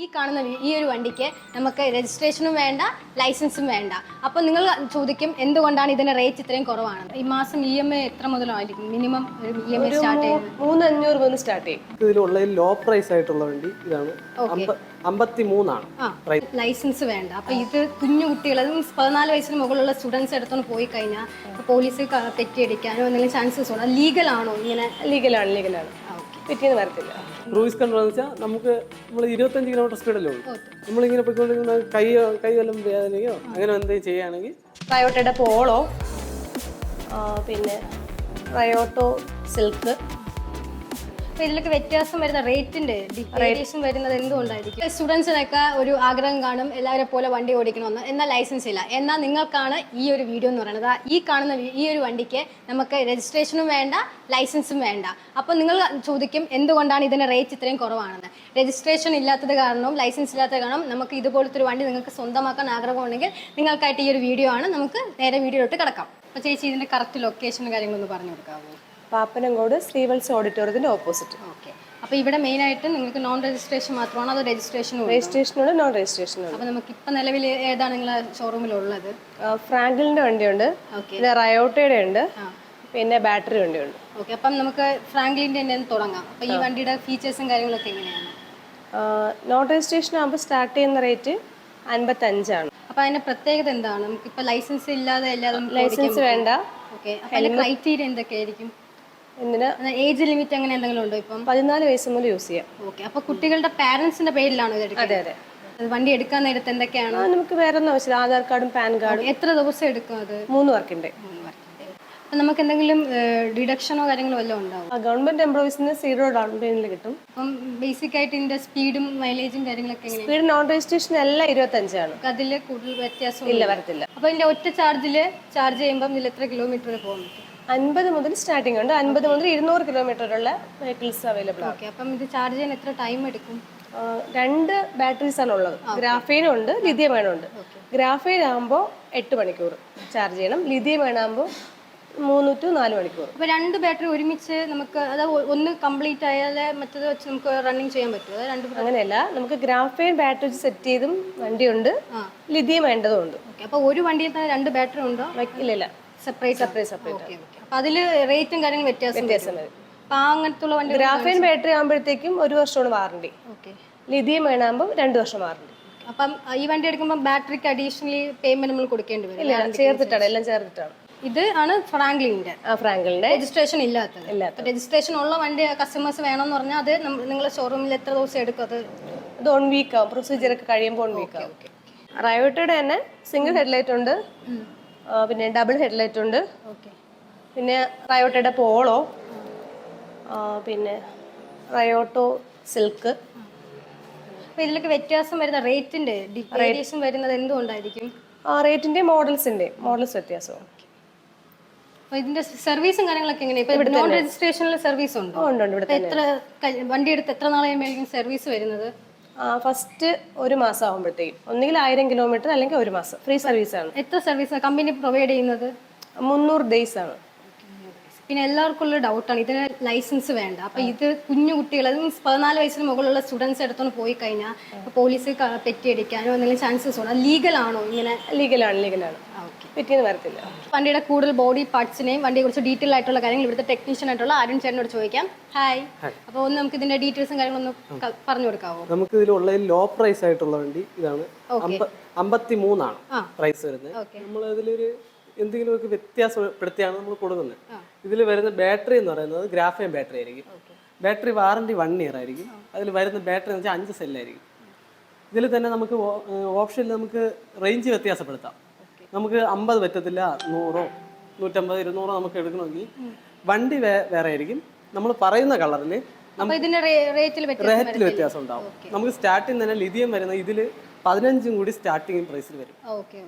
ഈ കാണുന്ന ഈ ഒരു വണ്ടിക്ക് നമുക്ക് രജിസ്ട്രേഷനും വേണ്ട ലൈസൻസും വേണ്ട. അപ്പോൾ നിങ്ങൾ ചോദിക്കും എന്തുകൊണ്ടാണ് ഇതിന്റെ റേറ്റ് ഇത്രയും കുറവാണ്? ഈ മാസം EMI എത്ര മുതലായിരിക്കും? മിനിമം EMI സ്റ്റാർട്ട് ചെയ്യുന്നത് 3500 മുതൽ സ്റ്റാർട്ട് ചെയ്യും. ഇതിലുള്ള ലോ പ്രൈസ് ആയിട്ടുള്ള വണ്ടി ഇതാണ്. 53 ആണ് ലൈസൻസ് വേണ്ട. അപ്പൊ ഇത് കുഞ്ഞു കുട്ടികൾ 14 വയസ്സിന് മുകളിലുള്ള സ്റ്റുഡൻസ് എടുത്തോണ്ട് പോയി കഴിഞ്ഞാൽ പോലീസ് തെറ്റിയടിക്കാനോ എന്തെങ്കിലും ചാൻസസ് ഉണ്ടോ? ലീഗൽ ആണോ ഇങ്ങനെ? ലീഗലാണ് തെറ്റിയെന്ന് വരത്തില്ല. ക്രൂയിസ് കൺട്രോൾ എന്ന് വെച്ചാൽ നമുക്ക് നമ്മൾ 25 കിലോമീറ്റർ സ്പീഡല്ലേ ഉള്ളൂ. നമ്മളിങ്ങനെ പോയിക്കൊണ്ടിരിക്കുന്ന കൈ വല്ലതും വേദനയോ അങ്ങനെ എന്തെങ്കിലും ചെയ്യുകയാണെങ്കിൽ റയോട്ടയുടെ പോളോ, പിന്നെ റയോട്ടോ സിൽക്ക്. അപ്പൊ ഇതിലൊക്കെ വ്യത്യാസം വരുന്ന റേറ്റിന്റെ വേരിയേഷൻ വരുന്നത് എന്തുകൊണ്ടായിരിക്കും? സ്റ്റുഡൻസിനൊക്കെ ഒരു ആഗ്രഹം കാണും എല്ലാവരെ പോലെ വണ്ടി ഓടിക്കണമെന്ന്, എന്നാൽ ലൈസൻസ് ഇല്ല. എന്നാൽ നിങ്ങൾക്കാണ് ഈ ഒരു വീഡിയോ എന്ന് പറയുന്നത്. ഈ കാണുന്ന ഈ ഒരു വണ്ടിക്ക് നമുക്ക് രജിസ്ട്രേഷനും വേണ്ട ലൈസൻസും വേണ്ട. അപ്പോൾ നിങ്ങൾ ചോദിക്കും എന്തുകൊണ്ടാണ് ഇതിന്റെ റേറ്റ് ഇത്രയും കുറവാണെന്ന്. രജിസ്ട്രേഷൻ ഇല്ലാത്തത് കാരണവും ലൈസൻസ് ഇല്ലാത്തത് കാരണം നമുക്ക് ഇതുപോലത്തെ ഒരു വണ്ടി നിങ്ങൾക്ക് സ്വന്തമാക്കാൻ ആഗ്രഹമുണ്ടെങ്കിൽ നിങ്ങൾക്കായിട്ട് ഈ ഒരു വീഡിയോ ആണ്. നമുക്ക് നേരെ വീഡിയോയിലോട്ട് കിടക്കാം. അപ്പോൾ ചേച്ചി ഇതിന്റെ കറക്റ്റ് ലൊക്കേഷനും കാര്യങ്ങളൊന്ന് പറഞ്ഞു കൊടുക്കാമോ? പാപ്പനംകോട് ശ്രീവത്സ ഓഡിറ്റോറിയത്തിന്റെ ഓപ്പോസിറ്റ്. ഓക്കെ. അപ്പോൾ ഇവിടെ മെയിനായിട്ട് നിങ്ങൾക്ക് നോൺ രജിസ്ട്രേഷൻ മാത്രമാണോ അതോ രജിസ്ട്രേഷനും? രജിസ്ട്രേഷനുണ്ട്, നോൺ രജിസ്ട്രേഷനുണ്ട്. അപ്പോൾ നമുക്ക് ഇപ്പം നിലവിൽ ഏതാണ് നിങ്ങളെ ഷോറൂമിലുള്ളത്? ഫ്രാങ്കിളിന്റെ വണ്ടിയുണ്ട്, പിന്നെ റയോട്ടയുടെ ഉണ്ട്, പിന്നെ ബാറ്ററി വണ്ടിയുണ്ട്. ഓക്കെ. അപ്പം നമുക്ക് ഫ്രാങ്ക്ലിൻ്റെ തന്നെ തുടങ്ങാം. അപ്പോൾ ഈ വണ്ടിയുടെ ഫീച്ചേഴ്സും കാര്യങ്ങളൊക്കെ എങ്ങനെയാണ്? നോൺ രജിസ്ട്രേഷൻ ആകുമ്പോൾ സ്റ്റാർട്ട് ചെയ്യുന്ന റേറ്റ് 55 ആണ്. അപ്പോൾ അതിന്റെ പ്രത്യേകത എന്താണ്? നമുക്കിപ്പോൾ ലൈസൻസ് ഇല്ലാതെ ലൈസൻസ് വേണ്ട. ഓക്കെ. അപ്പോൾ അതിന്റെ ക്രൈറ്റീരിയ എന്തൊക്കെയായിരിക്കും? എന്തിനാ? ഏജ് ലിമിറ്റ് അങ്ങനെ എന്തെങ്കിലും ഉണ്ടോ? ഇപ്പം 14 വയസ്സ് മുതൽ യൂസ് ചെയ്യാം. ഓക്കെ. അപ്പോൾ കുട്ടികളുടെ പാരന്റ്സിന്റെ പേരിലാണോ ഇത് എടുക്കുന്നത്? അതെ. വണ്ടി എടുക്കാൻ നേരത്തെ എന്തൊക്കെയാണ്? നമുക്ക് വേറെ ഒന്നും ആവശ്യമില്ല. ആധാർ കാർഡും പാൻ കാർഡും. എത്ര ദിവസം എടുക്കും അത്? 3 വർക്കിന്റെ. അപ്പം നമുക്ക് എന്തെങ്കിലും ഡിഡക്ഷനോ കാര്യങ്ങളോ വല്ലതും ഉണ്ടാവും? ഗവൺമെന്റ് എംപ്ലോയീസിന് 0 ഡൗൺ പേയ്മെന്റിൽ കിട്ടും. അപ്പം ബേസിക് ആയിട്ട് ഇതിന്റെ സ്പീഡും മൈലേജും കാര്യങ്ങളൊക്കെ എങ്ങനെയാണ്? സ്പീഡ് നോൺ രജിസ്ട്രേഷൻ എല്ലാം 25 ആണ്. അതിൽ കൂടുതൽ വ്യത്യാസം ഇല്ല, വരത്തില്ല. അപ്പോൾ ഇതിന്റെ ഒറ്റ ചാർജ് ചെയ്യുമ്പോൾ ഇതിൽ എത്ര കിലോമീറ്റർ വരെ പോകാൻ പറ്റും? 50 മുതൽ സ്റ്റാർട്ടിംഗ് ഉണ്ട്. 50 മുതൽ 200 കിലോമീറ്ററുള്ള വെഹിക്കിൾസ് അവൈലബിൾ ആണ്. ഓക്കെ. അപ്പം ഇത് ചാർജ് ചെയ്യാൻ എത്ര ടൈം എടുക്കും? 2 ബാറ്ററീസ് ആണ് ഉള്ളത്. ഗ്രാഫൈനും ഉണ്ട്, ലിഥിയം അയണും ഉണ്ട്. ഗ്രാഫൈൻ ആകുമ്പോൾ 8 മണിക്കൂർ ചാർജ് ചെയ്യണം. ലിഥിയം അയൺ ആകുമ്പോൾ 3 to 4 മണിക്കൂർ. അപ്പോൾ 2 ബാറ്ററി ഒരുമിച്ച് നമുക്ക് അത് ഒന്ന് കംപ്ലീറ്റ് ആയാലേ മറ്റേത് വെച്ച് നമുക്ക് റണ്ണിങ് ചെയ്യാൻ പറ്റുമോ? അത് അങ്ങനെയല്ല, നമുക്ക് ഗ്രാഫൈൻ ബാറ്ററി വെച്ച് സെറ്റ് ചെയ്തും വണ്ടിയുണ്ട്, ലിഥിയം വേണ്ടതും ഉണ്ട്. ഓക്കെ. അപ്പോൾ ഒരു വണ്ടിയിൽ തന്നെ 2 ബാറ്ററി ഉണ്ടോ? ഇല്ല, സെപ്പറേറ്റ്. ഓക്കെ. അപ്പോൾ അതിൽ റേറ്റും കാര്യങ്ങളും വ്യത്യാസം വരും. അപ്പോൾ അങ്ങനത്തുള്ള വണ്ടി ഗ്രാഫൈൻ ബാറ്ററി ആകുമ്പോഴത്തേക്കും 1 വർഷമാണ് വാറണ്ടി. ഓക്കെ. ലിഥിയം അയൺ ആകുമ്പോൾ 2 വർഷം വാറണ്ടി. അപ്പം ഈ വണ്ടി എടുക്കുമ്പോൾ ബാറ്ററിക്ക് അഡീഷണലി പേയ്മെന്റ് നമ്മൾ കൊടുക്കേണ്ടി വരും? ഇല്ല, ചേർത്തിട്ടാണ്, എല്ലാം ചേർത്തിട്ടാണ്. ഇത് ആണ് ഫ്രാങ്ക്ലിന്റെ. രജിസ്ട്രേഷൻ ഇല്ലാത്തത്. രജിസ്ട്രേഷൻ ഉള്ള വണ്ടി കസ്റ്റമേഴ്സ് വേണമെന്ന് പറഞ്ഞാൽ അത് നിങ്ങളുടെ ഷോറൂമിൽ എത്ര ദിവസം എടുക്കും? അത് 1 വീക്ക് ആവും. പ്രൊസീജിയർ ഒക്കെ കഴിയുമ്പോൾ 1 വീക്ക് ആവും. റയോട്ടയുടെ തന്നെ സിംഗിൾ ഹെഡ്ലൈറ്റ് ഉണ്ട്, പിന്നെ ഡബിൾ ഹെഡ്ലൈറ്റ് ഉണ്ട്, പിന്നെ റയോട്ടയുടെ പോളോ, പിന്നെ റയോട്ടോ സിൽക്ക്. അപ്പോൾ ഇതിലൊക്കെ വ്യത്യാസം വരുന്ന റേറ്റിന്റെ വേരിയേഷൻ വരുന്നത് എന്തുകൊണ്ടായിരിക്കും? റേറ്റിന്റെ മോഡൽസ് വ്യത്യാസവും. അപ്പോൾ ഇതിന്റെ സർവീസും കാര്യങ്ങളൊക്കെ എങ്ങനെയാണ്? ഇപ്പോൾ നോൺ രജിസ്ട്രേഷനിൽ സർവീസ് ഉണ്ടോ? ഉണ്ട്. എത്ര വണ്ടി എടുത്ത് എത്ര നാളെയായിരിക്കും സർവീസ് വരുന്നത്? ഫസ്റ്റ് 1 മാസം ആകുമ്പോഴത്തേക്കും ഒന്നുകിൽ 1000 കിലോമീറ്റർ അല്ലെങ്കിൽ 1 മാസം ഫ്രീ സർവീസ് ആണ്. എത്ര സർവീസ് കമ്പനി പ്രൊവൈഡ് ചെയ്യുന്നത്? 300 ഡേയ്സ് ആണ്. പിന്നെ എല്ലാവർക്കും ഉള്ള ഡൗട്ടാണ്, ഇതിന് ലൈസൻസ് വേണ്ട. അപ്പോൾ ഇത് കുഞ്ഞു കുട്ടികൾ 14 വയസ്സിന് മുകളിലുള്ള സ്റ്റുഡൻസ് എടുത്തോണ്ട് പോയി കഴിഞ്ഞാൽ പോലീസ് തെറ്റിയടിക്കാനോ എന്തെങ്കിലും ചാൻസസ് ഉണ്ടോ? ലീഗൽ ആണോ ഇങ്ങനെ? ലീഗലാണ്. തെറ്റിയെന്ന് വരത്തില്ല. വണ്ടിയുടെ കൂടുതൽ ബോഡി പാർട്സിനെയും വണ്ടിയെ കുറിച്ച് ഡീറ്റെയിൽ ആയിട്ടുള്ള കാര്യങ്ങൾ ഇവിടുത്തെ ടെക്നീഷ്യൻ ആയിട്ടുള്ള അരുൺ ചേട്ടനോട് ചോദിക്കാം. ഹായ്. അപ്പോൾ ഒന്ന് നമുക്ക് ഇതിന്റെ ഡീറ്റെയിൽസും കാര്യങ്ങളൊന്നും പറഞ്ഞു കൊടുക്കാവോ? നമുക്ക് ഇതിലുള്ള ലോ പ്രൈസ് ആയിട്ടുള്ള വണ്ടി ഇതാണ്. 53 ആണ് പ്രൈസ് വരുന്നത്. നമ്മൾ അതിലൊരു എന്തെങ്കിലും ഒക്കെ വ്യത്യാസപ്പെടുത്തിയാണ് നമ്മൾ കൊടുക്കുന്നത്. ഇതിൽ വരുന്ന ബാറ്ററി എന്ന് പറയുന്നത് ഗ്രാഫൈൻ ബാറ്ററി ആയിരിക്കും. ബാറ്ററി വാറണ്ടി 1 ഇയർ ആയിരിക്കും. അതിൽ വരുന്ന ബാറ്ററി എന്ന് വെച്ചാൽ 5 സെല്ലായിരിക്കും. ഇതിൽ തന്നെ നമുക്ക് ഓപ്ഷനിൽ നമുക്ക് റേഞ്ച് വ്യത്യാസപ്പെടുത്താം. നമുക്ക് 50 പറ്റത്തില്ല, 100, 150, 200 നമുക്ക് എടുക്കണമെങ്കിൽ വണ്ടി വേറെ ആയിരിക്കും. നമ്മൾ പറയുന്ന കളറിൽ റേറ്റിൽ വ്യത്യാസം ഉണ്ടാവും. നമുക്ക് സ്റ്റാർട്ടിങ് തന്നെ ലിഥിയം വരുന്ന ഇതിൽ 15 കൂടി സ്റ്റാർട്ടിങ് പ്രൈസിൽ വരും.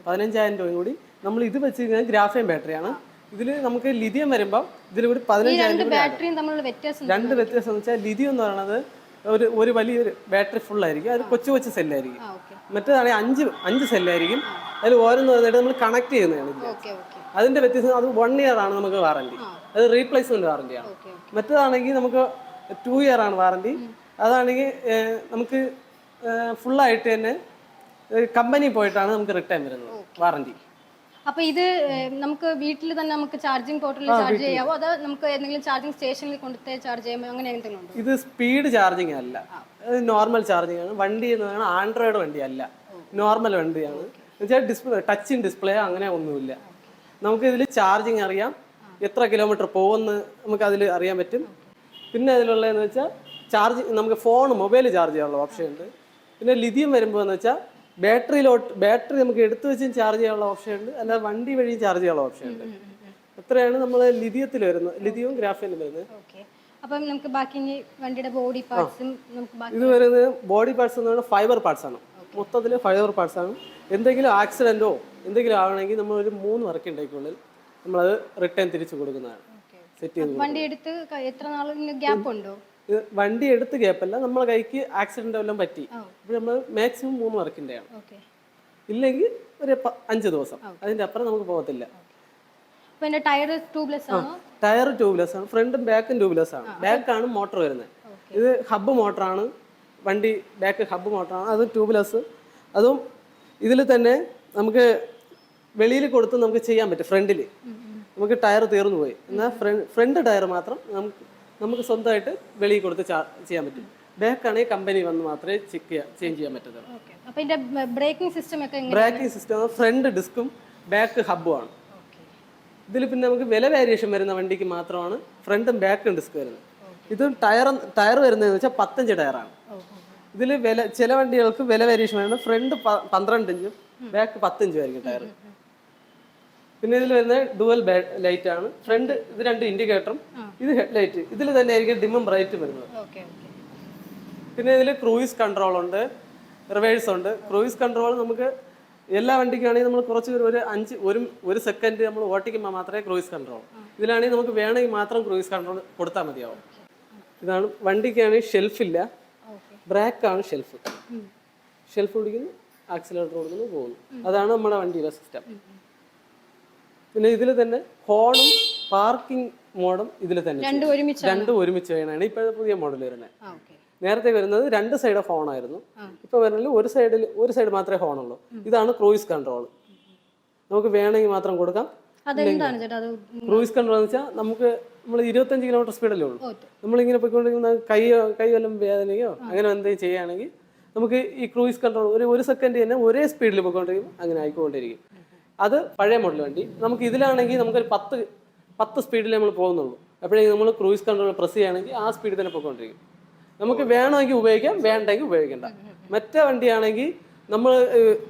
15,000 രൂപയും കൂടി നമ്മൾ ഇത് വെച്ച് കഴിഞ്ഞാൽ ഗ്രാഫൈൻ ബാറ്ററിയാണ്. ഇതിൽ നമുക്ക് ലിഥിയം വരുമ്പോൾ ഇതിൽ കൂടി 15,000 രണ്ട് വ്യത്യാസം എന്ന് വെച്ചാൽ ലിഥിയം എന്ന് പറയുന്നത് ഒരു വലിയൊരു ബാറ്ററി ഫുൾ ആയിരിക്കും. അത് കൊച്ചു സെല്ലായിരിക്കും. മറ്റേതാണെങ്കിൽ 5 സെല്ലായിരിക്കും. അതിൽ ഓരോന്ന് വന്നിട്ട് നമ്മൾ കണക്ട് ചെയ്യുന്നതാണ്. അതിന്റെ വ്യത്യാസം അത് 1 ഇയർ ആണ് നമുക്ക് വാറണ്ടി. അത് റീപ്ലേസ്മെന്റ് വാറണ്ടിയാണ്. മറ്റേതാണെങ്കിൽ നമുക്ക് 2 ഇയർ ആണ് വാറണ്ടി. അതാണെങ്കിൽ നമുക്ക് ഫുള്ളായിട്ട് തന്നെ കമ്പനി പോയിട്ടാണ് നമുക്ക് റിട്ടേൺ വരുന്നത് വാറണ്ടി. അപ്പൊ ഇത് നമുക്ക് വീട്ടിൽ തന്നെ നമുക്ക് ചാർജിങ് പോർട്ടലിൽ ചാർജ് ചെയ്യാവോ അതോ നമുക്ക് ഏതെങ്കിലും ചാർജിങ് സ്റ്റേഷനിൽ കൊണ്ടുപോയി ചാർജ് ചെയ്യുമ്പോൾ അങ്ങനെ എന്തെങ്കിലും ഉണ്ടോ? ഇത് സ്പീഡ് ചാർജിങ് അല്ല, നോർമൽ ചാർജിങ് ആണ്. വണ്ടി എന്ന് പറഞ്ഞാൽ ആൻഡ്രോയിഡ് വണ്ടി അല്ല, നോർമൽ വണ്ടിയാണ്. എന്നുവെച്ചാൽ ഡിസ്പ്ലേ ടച്ചിങ് ഡിസ്പ്ലേ അങ്ങനെ ഒന്നുമില്ല. നമുക്ക് ഇതിൽ ചാർജിങ് അറിയാം, എത്ര കിലോമീറ്റർ പോകുമെന്ന് നമുക്ക് അതിൽ അറിയാൻ പറ്റും. പിന്നെ അതിലുള്ളതെന്ന് വെച്ചാൽ നമുക്ക് മൊബൈൽ ചാർജ് ചെയ്യാനുള്ള ഓപ്ഷൻ ഉണ്ട്. പിന്നെ ലിഥിയം വരുമ്പോൾ എന്ന് വെച്ചാൽ ബാറ്ററി നമുക്ക് എടുത്തു വെച്ചും ചാർജ് ചെയ്യാനുള്ള ഓപ്ഷൻ ഉണ്ട്, അല്ലാതെ വണ്ടി വഴിയും ചാർജ് ചെയ്യാനുള്ള ഓപ്ഷൻ ഉണ്ട്. അത്രയാണ് നമ്മൾ ലിഥിയത്തിൽ വരുന്നത്, ലിഥിയവും ഗ്രാഫൈനും വരുന്നത്. അപ്പം നമുക്ക് ബാക്കി വണ്ടിയുടെ ബോഡി പാർട്സും ഇത് വരുന്നത് ബോഡി പാർട്സ് എന്ന് പറഞ്ഞാൽ ഫൈബർ പാർട്സ് ആണ്, മൊത്തത്തിൽ ഫൈബർ പാർട്സ് ആണ്. എന്തെങ്കിലും ആക്സിഡന്റോ എന്തെങ്കിലും ആവണമെങ്കിൽ നമ്മൾ ഒരു 3 വർക്കിംഗ് നമ്മളത് റിട്ടേൺ തിരിച്ചു കൊടുക്കുന്നതാണ്. സെറ്റ് ചെയ്ത് വണ്ടി എടുത്ത് എത്ര നാളിന് ഗ്യാപ്പ് ഉണ്ടോ? വണ്ടി എടുത്ത് ഗ്യാപ്പല്ല, നമ്മളെ കൈക്ക് ആക്സിഡന്റ് എല്ലാം പറ്റി ഇപ്പോൾ നമ്മൾ മാക്സിമം 3 വർക്കിംഗ് ഡേ ആണ്. ഇല്ലെങ്കിൽ ഒരു 5 ദിവസം, അതിന്റെ അപ്പുറം നമുക്ക് പോകത്തില്ല. ടയർ ട്യൂബ്ലെസ് ആണോ? ടയർ ട്യൂബ്ലെസ് ആണ്, ഫ്രണ്ടും ബാക്കും ട്യൂബ്ലെസ് ആണ്. ബാക്കാണ് മോട്ടർ വരുന്നത്. ഇത് ഹബ്ബ് മോട്ടറാണ്, വണ്ടി ബാക്ക് ഹബ്ബ് മോട്ടറാണ്, അത് ട്യൂബ്ലെസ്. അതും ഇതിൽ തന്നെ നമുക്ക് വെളിയിൽ കൊടുത്ത് നമുക്ക് ചെയ്യാൻ പറ്റും. ഫ്രണ്ടിൽ നമുക്ക് ടയർ തീർന്നു പോയി എന്നാൽ ഫ്രണ്ട് ടയർ മാത്രം നമുക്ക് സ്വന്തമായിട്ട് വെളിയിൽ കൊടുത്ത് ചെയ്യാൻ പറ്റും. ബാക്കാണെങ്കിൽ കമ്പനി വന്ന് മാത്രമേ ചേഞ്ച് ചെയ്യാൻ പറ്റത്തുള്ളൂ. ബ്രേക്കിംഗ് സിസ്റ്റം ഫ്രണ്ട് ഡിസ്കും ബാക്ക് ഹബ്ബും ആണ്. ഇതിൽ പിന്നെ നമുക്ക് വില വേരിയേഷൻ വരുന്ന വണ്ടിക്ക് മാത്രമാണ് ഫ്രണ്ടും ബാക്കും ഡിസ്ക് വരുന്നത്. ഇതും ടയർ വരുന്നതെന്ന് വെച്ചാൽ 15 ടയറാണ്. ഇതിൽ ചില വണ്ടികൾക്ക് വില വേരിയേഷൻ വരുന്നത് ഫ്രണ്ട് 12 ഇഞ്ചും ബാക്ക് 10 ഇഞ്ചും ആയിരിക്കും ടയർ. പിന്നെ ഇതിൽ വരുന്നത് ഡുവൽ ലൈറ്റ് ആണ്. ഫ്രണ്ട് ഇത് 2 ഇൻഡിക്കേറ്ററും ഇത് ഹെഡ് ലൈറ്റ്. ഇതിൽ തന്നെ ആയിരിക്കും ഡിമ്മും ബ്രൈറ്റും വരുന്നത്. പിന്നെ ഇതിൽ ക്രൂയിസ് കൺട്രോൾ ഉണ്ട്, റിവേഴ്സ് ഉണ്ട്. ക്രൂയിസ് കൺട്രോൾ നമുക്ക് എല്ലാ വണ്ടിക്കാണെങ്കിൽ നമ്മൾ കുറച്ച് ഒരു സെക്കൻഡ് നമ്മൾ ഓട്ടിക്കുമ്പോൾ മാത്രമേ ക്രൂയിസ് കൺട്രോൾ. ഇതിലാണെങ്കിൽ നമുക്ക് വേണമെങ്കിൽ മാത്രം ക്രൂയിസ് കൺട്രോൾ കൊടുത്താൽ മതിയാവും. ഇതാണ് വണ്ടിക്കാണെങ്കിൽ ഷെൽഫില്ല, ബ്രേക്കാണ് ഷെൽഫ്. ഷെൽഫ് പിടിക്കുന്നു, ആക്സിലേറ്റർ കൊടുക്കുന്നു, പോകുന്നു. അതാണ് നമ്മുടെ വണ്ടിയുടെ സിസ്റ്റം. പിന്നെ ഇതിൽ തന്നെ ഹോണും പാർക്കിംഗ് മോഡും ഇതിൽ തന്നെ രണ്ടും ഒരുമിച്ച് വേണമാണ് ഇപ്പോഴത്തെ പുതിയ മോഡൽ വരുന്നത്. നേരത്തെ വരുന്നത് 2 സൈഡ് ഹോണായിരുന്നു, ഇപ്പൊ വരുന്നത് ഒരു സൈഡ് മാത്രമേ ഹോണുള്ളൂ. ഇതാണ് ക്രൂയിസ് കൺട്രോൾ. നമുക്ക് വേണമെങ്കിൽ മാത്രം കൊടുക്കാം. ക്രൂയിസ് കൺട്രോൾ എന്ന് വെച്ചാൽ നമ്മൾ 25 കിലോമീറ്റർ സ്പീഡല്ലേ ഉള്ളൂ. നമ്മളിങ്ങനെ പോയിക്കൊണ്ടിരിക്കുന്ന കൈ വല്ലതും വേദനയോ അങ്ങനെ എന്തെങ്കിലും ചെയ്യുകയാണെങ്കിൽ നമുക്ക് ഈ ക്രൂയിസ് കൺട്രോൾ ഒരു സെക്കൻഡ് തന്നെ ഒരേ സ്പീഡിൽ പോയിക്കൊണ്ടിരിക്കും, അങ്ങനെ ആയിക്കൊണ്ടിരിക്കും. അത് പഴയ മോഡൽ വണ്ടി. നമുക്ക് ഇതിലാണെങ്കിൽ നമുക്കൊരു 10 സ്പീഡിൽ നമ്മൾ പോകുന്നുള്ളൂ. അപ്പോഴേക്കും നമ്മൾ ക്രൂയിസ് കൺട്രോൾ പ്രസ് ചെയ്യുകയാണെങ്കിൽ ആ സ്പീഡിൽ തന്നെ പോയിക്കൊണ്ടിരിക്കും. നമുക്ക് വേണമെങ്കിൽ ഉപയോഗിക്കാം, വേണ്ടെങ്കിൽ ഉപയോഗിക്കണ്ട. മറ്റേ വണ്ടിയാണെങ്കിൽ നമ്മൾ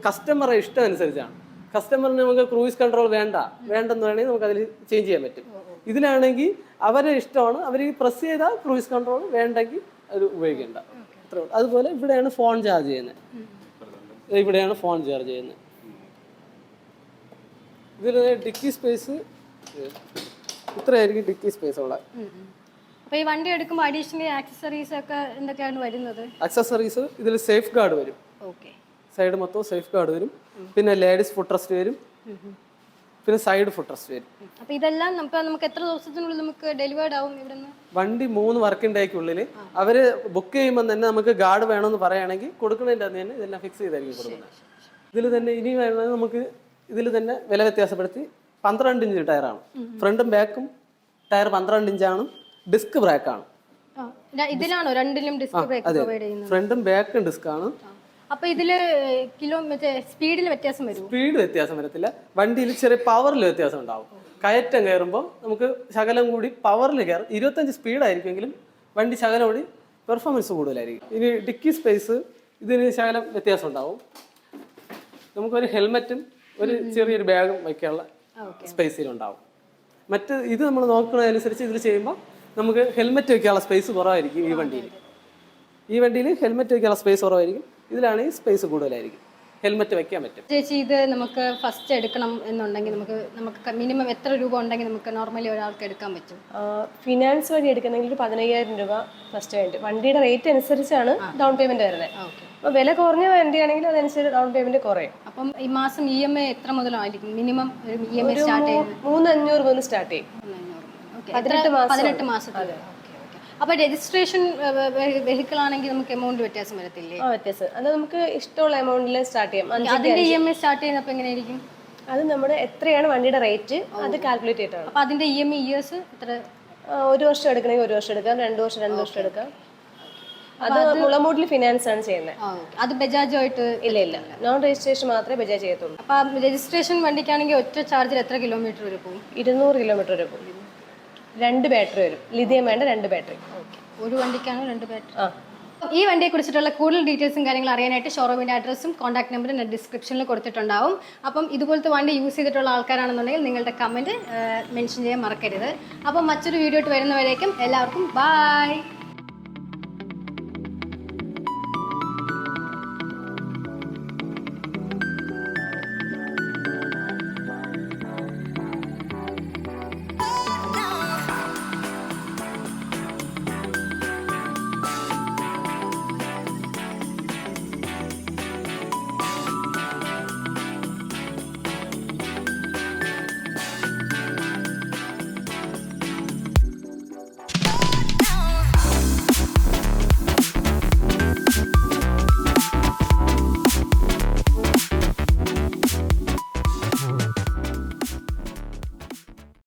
കസ്റ്റമറെ ഇഷ്ടം അനുസരിച്ചാണ്. കസ്റ്റമറിന് നമുക്ക് ക്രൂയിസ് കൺട്രോൾ വേണ്ടെന്ന് വേണമെങ്കിൽ നമുക്ക് അതിൽ ചേഞ്ച് ചെയ്യാൻ പറ്റും. ഇതിലാണെങ്കിൽ അവരെ ഇഷ്ടമാണ്, അവർ പ്രസ് ചെയ്താൽ ക്രൂയിസ് കൺട്രോൾ, വേണ്ടെങ്കിൽ അത് ഉപയോഗിക്കേണ്ട. അത്രേ ഉള്ളൂ. അതുപോലെ ഇവിടെയാണ് ഫോൺ ചാർജ് ചെയ്യുന്നത്. ഇതിൽ ഡിക്കി സ്പേസ് ഇത്രയായിരിക്കും ഡിക്കി സ്പേസ് ഉള്ള. അപ്പോൾ ഈ വണ്ടി എടുക്കുമ്പോൾ അഡീഷണൽ ആക്സസറീസ് ഒക്കെ എന്തൊക്കെയാണ് വരുന്നത്? ആക്സസറീസ് ഇതിൽ സേഫ് ഗാർഡ് വരും. സൈഡ് മൊത്തം സേഫ് ഗാർഡ് വരും. പിന്നെ ലേഡീസ് ഫുഡ് റെസ്റ്റ് വരും. പിന്നെ സൈഡ് ഫുഡ് റെസ്റ്റ് വരും. അപ്പോൾ ഇതെല്ലാം നമുക്ക് എത്ര ദിവസത്തിനുള്ളിൽ നമുക്ക് ഡെലിവേർഡ് ആവും ഇവിടുന്ന്? വണ്ടി 3 വർക്കിംഗ് ഡേക്കുള്ളിൽ അവർ ബുക്ക് ചെയ്യുമ്പോൾ തന്നെ നമുക്ക് ഗാർഡ് വേണമെന്ന് പറയുകയാണെങ്കിൽ കൊടുക്കുന്നതിൻ്റെ അന്ന് തന്നെ ഇതെല്ലാം ഫിക്സ് ചെയ്തായിരിക്കും കൊടുക്കുന്നത്. ഇതിൽ തന്നെ ഇനി വേണമെങ്കിൽ നമുക്ക് ഇതിൽ തന്നെ വില വ്യത്യാസപ്പെടുത്തി 12 ഇഞ്ച് ടയറാണ്. ഫ്രണ്ടും ബാക്കും ടയർ 12 ഇഞ്ചാണ്. ഡിസ്ക് ബ്രേക്കാണ്. ഇതിലാണോ രണ്ടിലും ഡിസ്ക് ബ്രേക്ക് പ്രൊവൈഡ് ചെയ്യുന്നത്? ഫ്രണ്ടും ബാക്കും ഡിസ്ക് ആണ്. അപ്പോൾ ഇതില് സ്പീഡിൽ വ്യത്യാസം വരും? സ്പീഡ് വ്യത്യാസം വരത്തില്ല. വണ്ടിയിൽ ചെറിയ പവറിൽ വ്യത്യാസം ഉണ്ടാവും. കയറ്റം കയറുമ്പോൾ നമുക്ക് ശകലം കൂടി പവറിൽ കയറും. 25 സ്പീഡായിരിക്കുമെങ്കിലും വണ്ടി ശകലം കൂടി പെർഫോമൻസ് കൂടുതലായിരിക്കും. ഇനി ഡിക്കി സ്പേസ് ഇതിന് ശകലം വ്യത്യാസം ഉണ്ടാവും. നമുക്കൊരു ഹെൽമെറ്റും ഒരു ചെറിയൊരു ബാഗും വയ്ക്കാനുള്ള സ്പേസിലുണ്ടാവും. ഇത് നമ്മൾ നോക്കുന്നതനുസരിച്ച് ഇതിൽ ചെയ്യുമ്പോൾ നമുക്ക് ഹെൽമെറ്റ് വയ്ക്കാനുള്ള സ്പേസ് കുറവായിരിക്കും. ഈ വണ്ടിയിൽ ഹെൽമെറ്റ് വയ്ക്കാനുള്ള സ്പേസ് കുറവായിരിക്കും. ഇതിലാണെങ്കിൽ സ്പേസ് കൂടുതലായിരിക്കും, ഹെൽമെറ്റ് വെക്കാൻ പറ്റും. ചേച്ചി, ഇത് നമുക്ക് ഫസ്റ്റ് എടുക്കണം എന്നുണ്ടെങ്കിൽ നമുക്ക് മിനിമം എത്ര രൂപ ഉണ്ടെങ്കിൽ നമുക്ക് നോർമലി ഒരാൾക്ക് എടുക്കാൻ പറ്റും? ഫിനാൻസ് വഴി എടുക്കണമെങ്കിൽ 15,000 രൂപ ഫസ്റ്റ് വേണ്ടി. വണ്ടിയുടെ റേറ്റ് അനുസരിച്ചാണ് ഡൗൺ പേയ്മെന്റ് വരുന്നത്. അപ്പോൾ വില കുറഞ്ഞ വണ്ടിയാണെങ്കിൽ അതനുസരിച്ച് ഡൗൺ പേയ്മെന്റ് കുറയും. അപ്പം ഈ മാസം EMI എത്ര മുതലായിരിക്കും? മിനിമം EMI സ്റ്റാർട്ട് ചെയ്യുന്നത് 3,500 മുതൽ സ്റ്റാർട്ട് ചെയ്യും. 18 മാസത്തിൽ. അപ്പോൾ രജിസ്ട്രേഷൻ വെഹിക്കിൾ ആണെങ്കിൽ നമുക്ക് എമൗണ്ട് വ്യത്യാസം വരത്തില്ലേ? വ്യത്യാസം അത് നമുക്ക് ഇഷ്ടമുള്ള എമൗണ്ടിൽ സ്റ്റാർട്ട് ചെയ്യാം. അതിന്റെ EMI സ്റ്റാർട്ട് ചെയ്യുന്നപ്പോൾ എങ്ങനെയായിരിക്കും? അത് നമ്മുടെ എത്രയാണ് വണ്ടിയുടെ റേറ്റ് അത് കാൽക്കുലേറ്റ് ചെയ്തിട്ടാണ്. അപ്പോൾ അതിന്റെ EMI ഇയേഴ്സ് എത്ര? 1 വർഷം എടുക്കണമെങ്കിൽ 1 വർഷം എടുക്കാം, 2 വർഷം 2 വർഷം എടുക്കാം. അത് മുളമൂടിൽ ഫിനാൻസ് ആണ് ചെയ്യുന്നത്. അത് ബജാജുമായിട്ട് ഇല്ല, നോൺ രജിസ്ട്രേഷൻ മാത്രമേ ബജാജ് ചെയ്യത്തുള്ളൂ. അപ്പം രജിസ്ട്രേഷൻ വണ്ടിക്കാണെങ്കിൽ ഒറ്റ ചാർജിൽ എത്ര കിലോമീറ്റർ വരെ പോകും? 200 കിലോമീറ്റർ വരെ പോകും. 2 ബാറ്ററി വരും, ലിഥിയം വേണ്ട 2 ബാറ്ററി. ഒരു വണ്ടിക്കാണ് 2 ബാറ്ററി. ഈ വണ്ടിയെ കുറിച്ചിട്ടുള്ള കൂടുതൽ ഡീറ്റെയിൽസും കാര്യങ്ങളും അറിയാനായിട്ട് ഷോറൂമിൻ്റെ അഡ്രസ്സും കോൺടാക്ട് നമ്പറും ഞാൻ ഡിസ്ക്രിപ്ഷനിൽ കൊടുത്തിട്ടുണ്ടാവും. അപ്പം ഇതുപോലത്തെ വണ്ടി യൂസ് ചെയ്തിട്ടുള്ള ആൾക്കാരാണെന്നുണ്ടെങ്കിൽ നിങ്ങളുടെ കമൻറ്റ് മെൻഷൻ ചെയ്യാൻ മറക്കരുത്. അപ്പം മറ്റൊരു വീഡിയോ ആയിട്ട് വരുന്നവരേക്കും എല്ലാവർക്കും ബൈ.